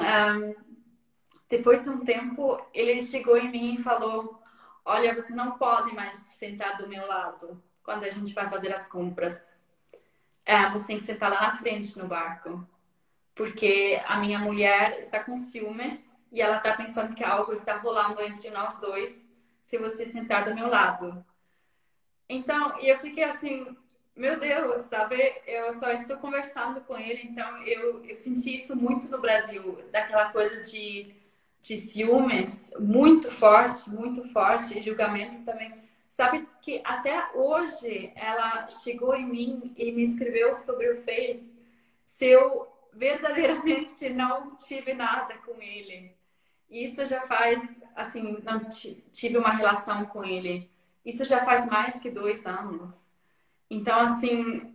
depois de um tempo, ele chegou em mim e falou: Olha, você não pode mais sentar do meu lado quando a gente vai fazer as compras. Você tem que sentar lá na frente no barco, porque a minha mulher está com ciúmes e ela está pensando que algo está rolando entre nós dois se você sentar do meu lado. Então, e eu fiquei assim, meu Deus, sabe? Eu só estou conversando com ele, então eu senti isso muito no Brasil, daquela coisa de ciúmes muito forte, e julgamento também. Sabe que até hoje ela chegou em mim e me escreveu sobre o Face se eu verdadeiramente não tive nada com ele. Isso já faz, assim, não tive uma relação com ele. Isso já faz mais que 2 anos. Então, assim,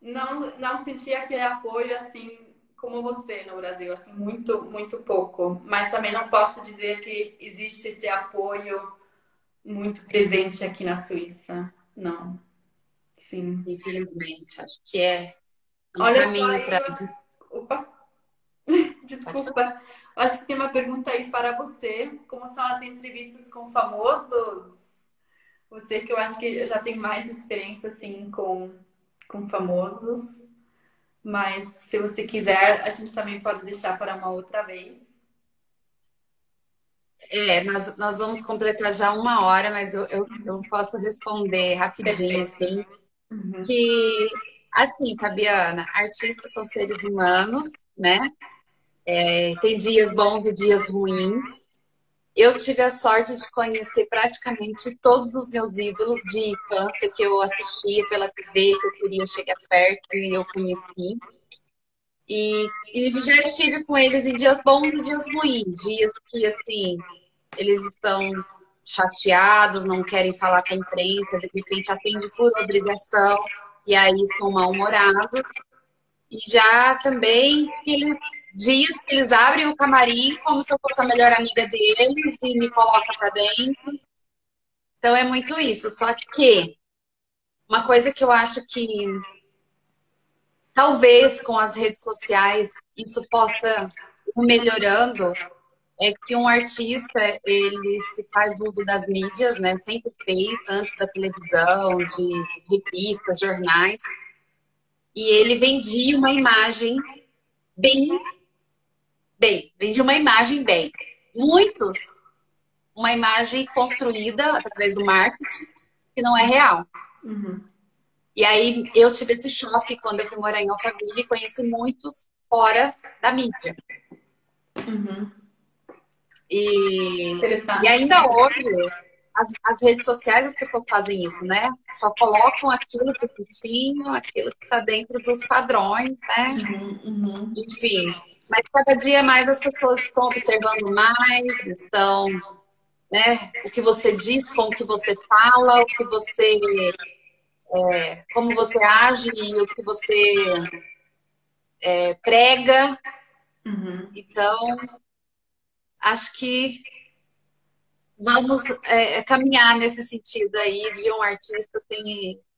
não senti aquele apoio, assim, como você no Brasil, assim, muito, muito pouco. Mas também não posso dizer que existe esse apoio muito presente aqui na Suíça. Não, sim. Infelizmente, acho que é um Olha só caminho aí, para. eu acho... Opa, Pode falar. desculpa. Eu acho que tem uma pergunta aí para você. Como são as entrevistas com famosos? Você que eu acho que já tem mais experiência, assim, com famosos. Mas se você quiser, a gente também pode deixar para uma outra vez. Nós vamos completar já 1 hora, mas eu posso responder rapidinho, Perfeito. assim, Uhum. que, assim, Fabiana, artistas são seres humanos, né? Tem dias bons e dias ruins. Eu tive a sorte de conhecer praticamente todos os meus ídolos de infância que eu assistia pela TV, que eu queria chegar perto e eu conheci. E já estive com eles em dias bons e dias ruins, dias que, assim, eles estão chateados, não querem falar com a imprensa, de repente atende por obrigação e aí estão mal-humorados. E já também dias que eles abrem o camarim como se eu fosse a melhor amiga deles e me coloca para dentro. Então é muito isso. Só que uma coisa que eu acho que talvez com as redes sociais isso possa ir melhorando, é que um artista, ele se faz uso das mídias, né? Sempre fez, antes da televisão, de revistas, jornais, e ele vendia uma imagem bem, vendia uma imagem bem. Muitos, uma imagem construída através do marketing, que não é real. Uhum. E aí eu tive esse choque quando eu fui morar em Alphaville e conheci muitos fora da mídia. Uhum. E Interessante. ainda hoje, as redes sociais, as pessoas fazem isso, né? Só colocam aquilo bonitinho, aquilo que está dentro dos padrões, né? Uhum. Enfim, mas cada dia mais as pessoas estão observando mais, estão, né? O que você diz, com o que você fala, o que você, como você age e o que você prega. Uhum. Então, acho que vamos caminhar nesse sentido aí de um artista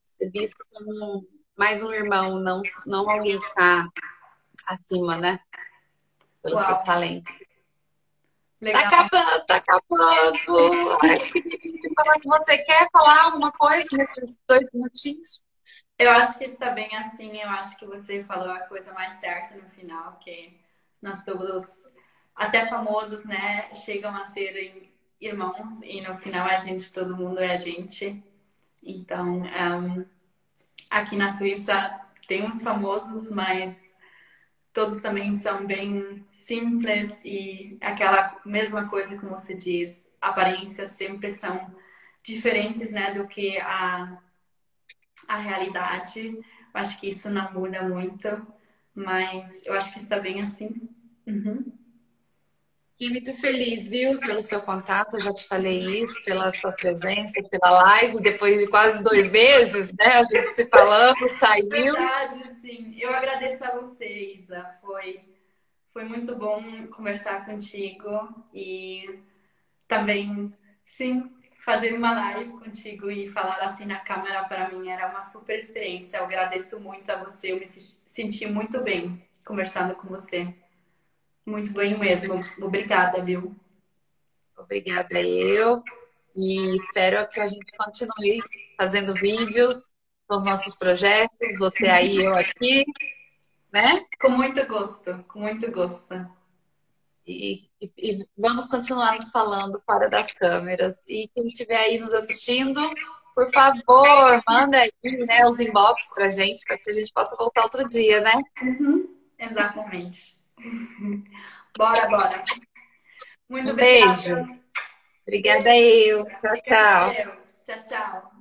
ser visto como mais um irmão, não alguém que está acima, né? Pelos seus Uau, talentos. Tá legal. acabando, tá acabando. Ai, que delícia falar com você. Quer falar alguma coisa nesses 2 minutinhos? Eu acho que está bem assim. Eu acho que você falou a coisa mais certa no final, que nós todos, até famosos, né, chegam a serem irmãos e no final a gente, todo mundo é a gente. Então, aqui na Suíça tem uns famosos, mas todos também são bem simples e aquela mesma coisa como você diz, aparências sempre são diferentes, né, do que a realidade. Eu acho que isso não muda muito, mas eu acho que está bem assim. Uhum. Fiquei muito feliz, viu, pelo seu contato. Eu já te falei isso, pela sua presença, pela live, depois de quase 2 meses, né? A gente se falando, saiu. Verdade, sim. Eu agradeço a você, Isa. Foi muito bom conversar contigo e também, sim, fazer uma live contigo e falar assim na câmera para mim era uma super experiência. Eu agradeço muito a você, eu me senti muito bem conversando com você. Muito bem mesmo. Obrigada, viu? Obrigada, eu. E espero que a gente continue fazendo vídeos com os nossos projetos. Você aí, eu aqui, né? Com muito gosto, com muito gosto. E vamos continuar nos falando fora das câmeras. E quem estiver aí nos assistindo, por favor, manda aí, né, os inbox pra gente, para que a gente possa voltar outro dia, né? Uhum, exatamente. Bora, bora. Muito Um beijo. obrigada. Obrigada Beijo. eu. Tchau, Fica com tchau. Deus. Tchau, tchau.